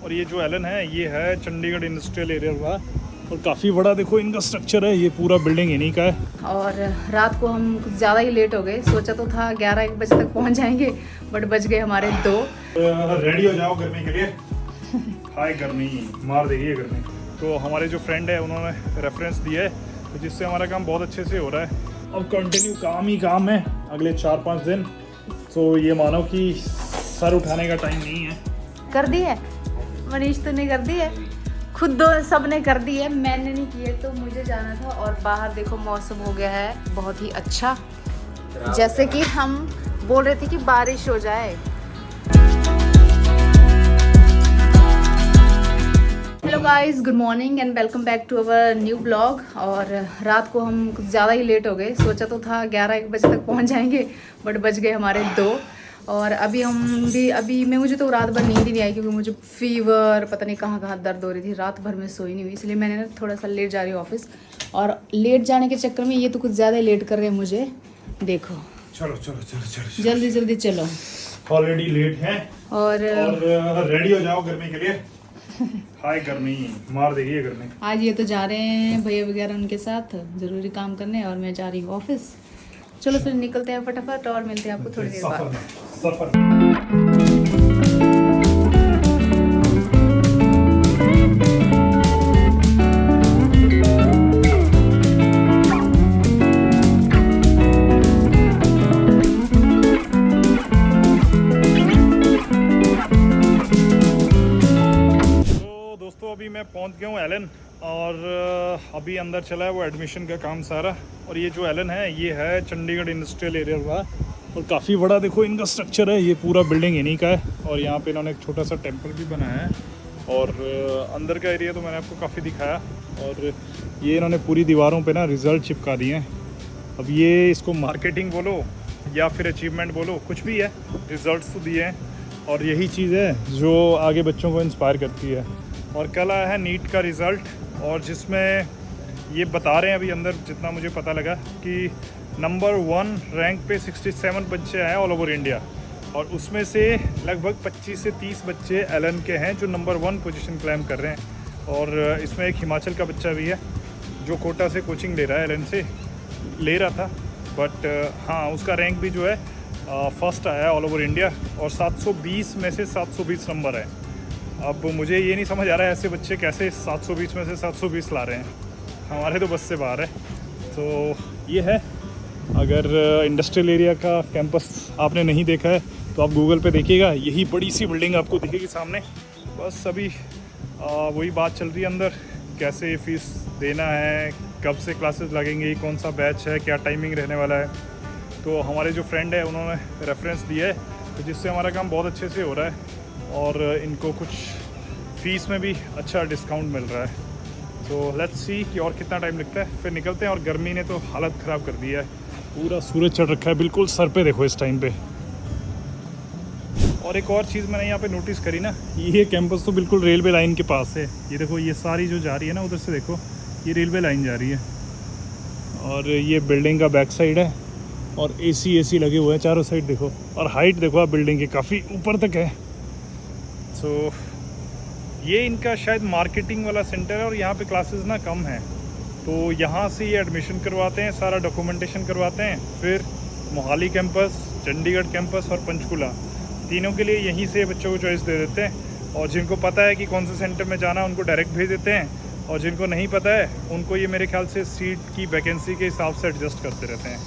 और ये जो एलन है ये है चंडीगढ़ इंडस्ट्रियल एरिया का, और काफ़ी बड़ा देखो इनका स्ट्रक्चर है। ये पूरा बिल्डिंग इन्हीं का है। और रात को हम कुछ ज़्यादा ही लेट हो गए। सोचा तो था 11-1 बजे तक पहुंच जाएंगे, बट बज गए हमारे 2। रेडी हो जाओ गर्मी के लिए। हाय गर्मी मार देगी ये गर्मी। तो हमारे जो फ्रेंड है उन्होंने रेफरेंस दिया है, तो जिससे हमारा काम बहुत अच्छे से हो रहा है। अब कंटिन्यू काम ही काम है अगले 4-5 दिन। तो ये मानो कि सर उठाने का टाइम नहीं है। कर दी है मनीष, तो नहीं कर दी है, खुद दो सब ने कर दी है, मैंने नहीं की है। तो मुझे जाना था और बाहर देखो मौसम हो गया है बहुत ही अच्छा, जैसे कि हम बोल रहे थे कि बारिश हो जाए। Hello guys, good morning and welcome back to our new blog. और रात को हम कुछ ज़्यादा ही लेट हो गए। सोचा तो था 11-1 बजे तक पहुंच जाएंगे, बट बज गए हमारे 2। और अभी मुझे तो रात भर नींद ही नहीं आई, क्योंकि मुझे फीवर पता नहीं कहाँ कहाँ दर्द हो रही थी। रात भर में सोई नहीं हुई, इसलिए मैंने ना थोड़ा सा लेट जा रही हूँ ऑफिस। और लेट जाने के चक्कर में ये तो कुछ ज़्यादा ही लेट कर रहे हैं मुझे। देखो चलो चलो चलो चलो जल्दी जल्दी चलो, ऑलरेडी लेट है। और रेडी हो जाओ गर्मी के लिए। हाय गर्मी मार देगी ये गर्मी। आज ये तो जा रहे हैं भैया वगैरह उनके साथ ज़रूरी काम करने, और मैं जा रही हूँ ऑफिस। चलो फिर निकलते हैं फटाफट और मिलते हैं आपको थोड़ी देर बाद। तो दोस्तों अभी मैं पहुंच गया हूँ एलन, और अभी अंदर चला है वो एडमिशन का काम सारा। और ये जो एलन है ये है चंडीगढ़ इंडस्ट्रियल एरिया का, और काफ़ी बड़ा देखो इनका स्ट्रक्चर है। ये पूरा बिल्डिंग इन्हीं का है, और यहाँ पे इन्होंने एक छोटा सा टेंपल भी बनाया है। और अंदर का एरिया तो मैंने आपको काफ़ी दिखाया। और ये इन्होंने पूरी दीवारों पे ना रिज़ल्ट चिपका दिए हैं। अब ये इसको मार्केटिंग बोलो या फिर अचीवमेंट बोलो, कुछ भी है, रिज़ल्ट्स तो दिए हैं। और यही चीज़ है जो आगे बच्चों को इंस्पायर करती है। और कल आया है नीट का रिज़ल्ट, और जिसमें ये बता रहे हैं अभी अंदर जितना मुझे पता लगा कि नंबर 1 रैंक पे 67 बच्चे आए ऑल ओवर इंडिया, और उसमें से लगभग 25 से 30 बच्चे एलन के हैं जो नंबर 1 पोजीशन क्लेम कर रहे हैं। और इसमें एक हिमाचल का बच्चा भी है जो कोटा से कोचिंग ले रहा है, एलन से ले रहा था, बट हाँ उसका रैंक भी जो है फर्स्ट आया ऑल ओवर इंडिया, और 720 में से 720 नंबर है। अब मुझे ये नहीं समझ आ रहा है ऐसे बच्चे कैसे 720 में से 720 ला रहे हैं, हमारे तो बस से बाहर है। तो ये है, अगर इंडस्ट्रियल एरिया का कैंपस आपने नहीं देखा है तो आप गूगल पे देखिएगा, यही बड़ी सी बिल्डिंग आपको दिखेगी सामने। बस अभी वही बात चल रही है अंदर, कैसे फ़ीस देना है, कब से क्लासेस लगेंगी, कौन सा बैच है, क्या टाइमिंग रहने वाला है। तो हमारे जो फ्रेंड है उन्होंने रेफरेंस दिया है, तो जिससे हमारा काम बहुत अच्छे से हो रहा है, और इनको कुछ फ़ीस में भी अच्छा डिस्काउंट मिल रहा है। तो लेट्स सी कि और कितना टाइम लगता है, फिर निकलते हैं। और गर्मी ने तो हालत ख़राब कर दिया है, पूरा सूरज चढ़ रखा है बिल्कुल सर पे, देखो इस टाइम पे। और एक और चीज़ मैंने यहाँ पे नोटिस करी ना, ये कैंपस तो बिल्कुल रेलवे लाइन के पास है। ये देखो ये सारी जो जा रही है ना उधर से, देखो ये रेलवे लाइन जा रही है, और ये बिल्डिंग का बैक साइड है, और एसी लगे हुए हैं चारों साइड देखो। और हाइट देखो आप बिल्डिंग की काफ़ी ऊपर तक है। तो ये इनका शायद मार्केटिंग वाला सेंटर है, और यहाँ पे क्लासेस ना कम हैं, तो यहाँ से ये एडमिशन करवाते हैं, सारा डॉक्यूमेंटेशन करवाते हैं, फिर मोहाली कैंपस, चंडीगढ़ कैंपस और पंचकुला, तीनों के लिए यहीं से बच्चों को चॉइस दे देते हैं। और जिनको पता है कि कौन से सेंटर में जाना है उनको डायरेक्ट भेज देते हैं, और जिनको नहीं पता है उनको ये मेरे ख्याल से सीट की वैकेंसी के हिसाब से एडजस्ट करते रहते हैं।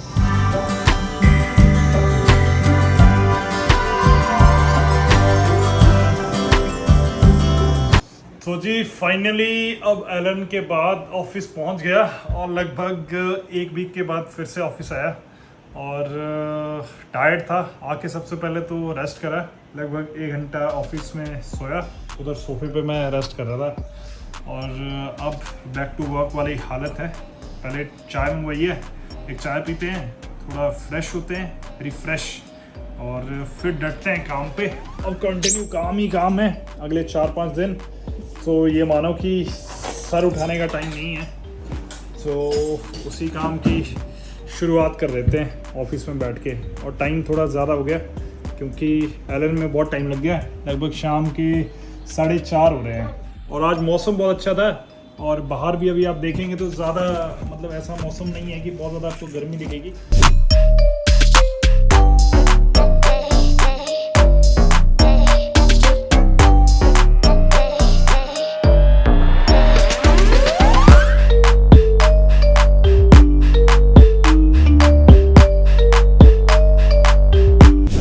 तो जी फाइनली अब एलन के बाद ऑफिस पहुंच गया, और लगभग 1 वीक के बाद फिर से ऑफिस आया। और टायर्ड था, आके सबसे पहले तो रेस्ट करा, लगभग 1 घंटा ऑफिस में सोया, उधर सोफे पे मैं रेस्ट कर रहा था। और अब बैक टू वर्क वाली हालत है। पहले चाय मंगवाई है, एक चाय पीते हैं, थोड़ा फ्रेश होते हैं, रिफ्रेश, और फिर डटते हैं काम पे। अब कंटिन्यू काम ही काम है अगले 4-5 दिन। तो ये मानो कि सर उठाने का टाइम नहीं है, तो उसी काम की शुरुआत कर देते हैं ऑफिस में बैठ के। और टाइम थोड़ा ज़्यादा हो गया क्योंकि एलन में बहुत टाइम लग गया, लगभग शाम के 4:30 हो रहे हैं और आज मौसम बहुत अच्छा था और बाहर भी अभी आप देखेंगे तो ज़्यादा मतलब ऐसा मौसम नहीं है कि बहुत ज़्यादा आपको गर्मी दिखेगी।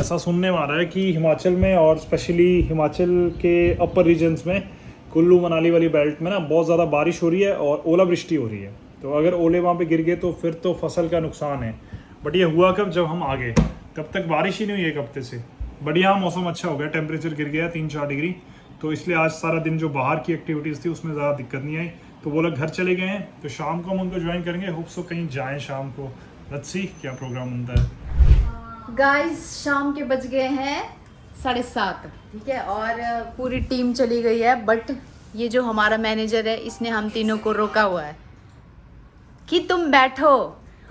ऐसा सुनने में आ रहा है कि हिमाचल में और स्पेशली हिमाचल के अपर रीजन्स में कुल्लू मनाली वाली बेल्ट में ना बहुत ज़्यादा बारिश हो रही है और ओलावृष्टि हो रही है। तो अगर ओले वहाँ पे गिर गए तो फिर तो फसल का नुकसान है। बट ये हुआ कब, जब हम आ गए, तब तक बारिश ही नहीं हुई एक हफ्ते से। बढ़िया मौसम अच्छा हो गया, टेम्परेचर गिर गया 3-4 डिग्री। तो इसलिए आज सारा दिन जो बाहर की एक्टिविटीज़ थी उसमें ज़्यादा दिक्कत नहीं आई। तो वो लोग घर चले गए हैं, तो शाम को हम उनको ज्वाइन करेंगे। होप सो कहीं जाएँ शाम को, लेट्स सी क्या प्रोग्राम बनता है। गाइस शाम के बज गए हैं 7:30, ठीक है, और पूरी टीम चली गई है। बट ये जो हमारा मैनेजर है इसने हम तीनों को रोका हुआ है कि तुम बैठो।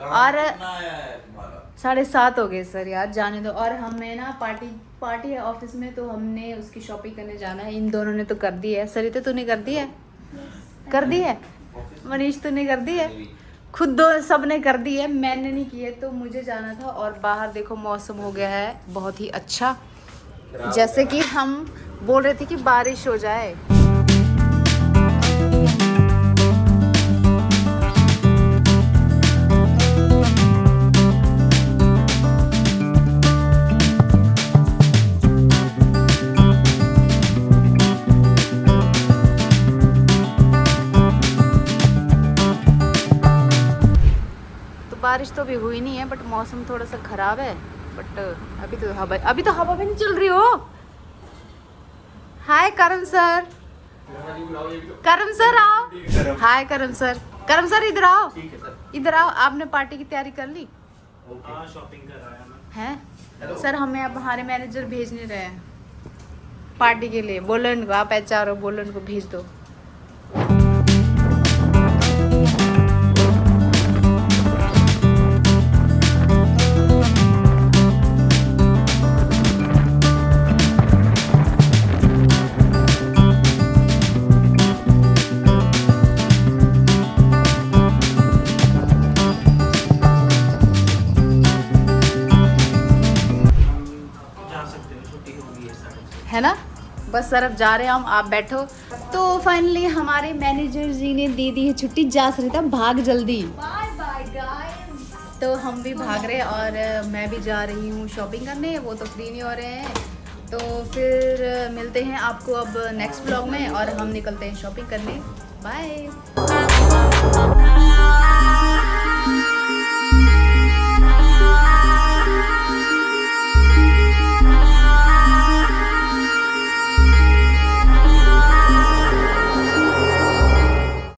और 7:30 हो गए सर, यार जाने दो। और हमें ना पार्टी है ऑफिस में, तो हमने उसकी शॉपिंग करने जाना है। इन दोनों ने तो कर दी है। सरिता तूने कर दी है? कर दी है। मनीष तूने कर दी है? खुद दो सब ने कर दी है, मैंने नहीं की है। तो मुझे जाना था और बाहर देखो मौसम हो गया है बहुत ही अच्छा, जैसे कि हम बोल रहे थे कि बारिश हो जाए। बारिश तो अभी हुई नहीं है, बट मौसम थोड़ा सा खराब है। बट अभी तो हवा भी नहीं चल रही हो। हाय करम सर, करम सर आओ। हाय करम सर इधर आओ, इधर आओ। आपने पार्टी की तैयारी कर ली? शॉपिंग कर रहा है हैं सर, हमें अब हमारे मैनेजर भेज नहीं रहे हैं पार्टी के लिए। बोलो इनको, आप HR हो, बोलो इनको भेज दो। है ना, बस सर अब जा रहे हैं हम, आप बैठो। तो फाइनली हमारे मैनेजर जी ने दे दी है छुट्टी। जा सरिता भाग जल्दी, बाय बाय गाइस। तो हम भी भाग रहे हैं और मैं भी जा रही हूँ शॉपिंग करने। वो तो फ्री नहीं हो रहे हैं, तो फिर मिलते हैं आपको अब नेक्स्ट ब्लॉग में। और हम निकलते हैं शॉपिंग करने। बाय।